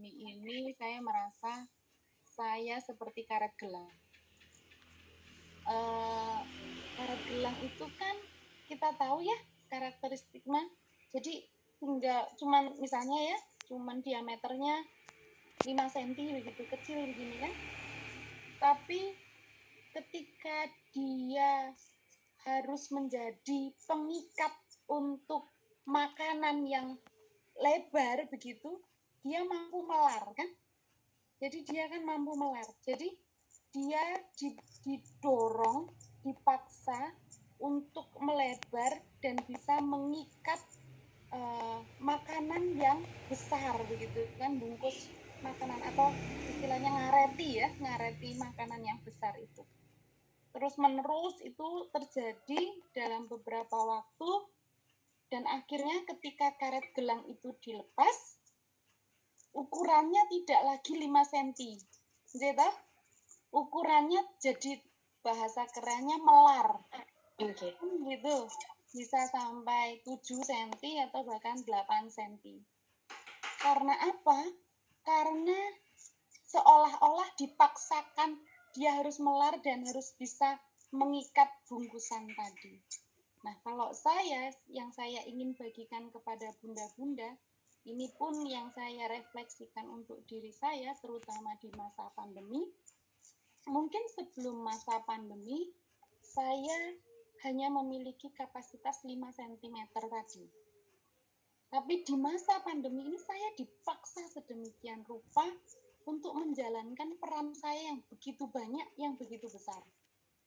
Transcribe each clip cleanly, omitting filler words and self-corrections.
pandemi ini saya merasa saya seperti karet gelang. Karet gelang itu kan kita tahu ya karakteristiknya. Jadi tinggal cuman misalnya ya, cuman diameternya 5 cm begitu kecil begini kan. Tapi ketika dia harus menjadi pengikat untuk makanan yang lebar begitu, dia mampu melar kan? Jadi dia kan mampu melar. Jadi dia didorong, dipaksa untuk melebar dan bisa mengikat makanan yang besar begitu kan, bungkus makanan atau istilahnya ngareti makanan yang besar itu. Terus menerus itu terjadi dalam beberapa waktu dan akhirnya ketika karet gelang itu dilepas, ukurannya tidak lagi 5 cm. Jadi ukurannya jadi bahasa kerennya melar. Oke. Gitu. Bisa sampai 7 cm atau bahkan 8 cm. Karena apa? Karena seolah-olah dipaksakan dia harus melar dan harus bisa mengikat bungkusan tadi. Nah, kalau yang saya ingin bagikan kepada bunda-bunda, ini pun yang saya refleksikan untuk diri saya, terutama di masa pandemi. Mungkin sebelum masa pandemi, saya hanya memiliki kapasitas 5 cm tadi. Tapi di masa pandemi ini saya dipaksa sedemikian rupa untuk menjalankan peran saya yang begitu banyak, yang begitu besar.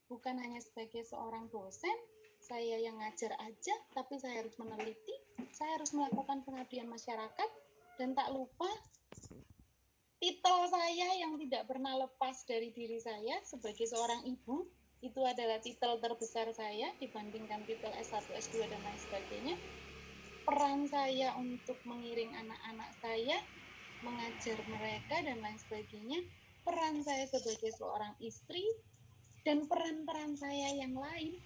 Bukan hanya sebagai seorang dosen, saya yang ngajar aja, tapi saya harus meneliti, saya harus melakukan pengabdian masyarakat, dan tak lupa titel saya yang tidak pernah lepas dari diri saya sebagai seorang ibu, itu adalah titel terbesar saya dibandingkan titel S1, S2, dan lain sebagainya. Peran saya untuk mengiring anak-anak saya, mengajar mereka, dan lain sebagainya. Peran saya sebagai seorang istri, dan peran-peran saya yang lain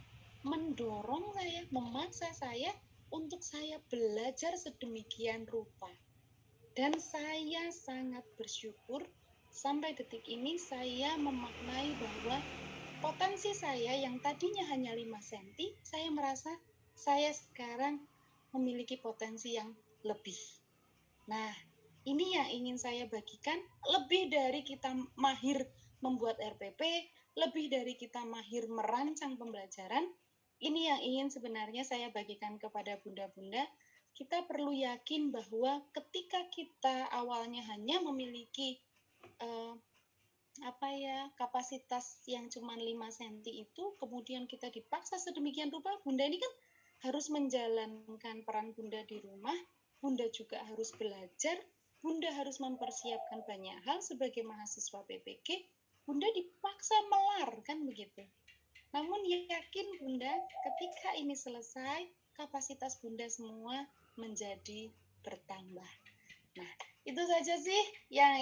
mendorong saya, memaksa saya untuk saya belajar sedemikian rupa. Dan saya sangat bersyukur sampai detik ini saya memaknai bahwa potensi saya yang tadinya hanya 5 cm, saya merasa saya sekarang memiliki potensi yang lebih. Nah, ini yang ingin saya bagikan. Lebih dari kita mahir membuat RPP, lebih dari kita mahir merancang pembelajaran, ini yang ingin sebenarnya saya bagikan kepada bunda-bunda. Kita perlu yakin bahwa ketika kita awalnya hanya memiliki kapasitas yang cuma 5 cm itu, kemudian kita dipaksa sedemikian rupa, bunda ini kan harus menjalankan peran bunda di rumah, bunda juga harus belajar, bunda harus mempersiapkan banyak hal sebagai mahasiswa PPG, bunda dipaksa melar, kan begitu. Namun yakin bunda, ketika ini selesai, kapasitas bunda semua menjadi bertambah. Nah, itu saja sih yang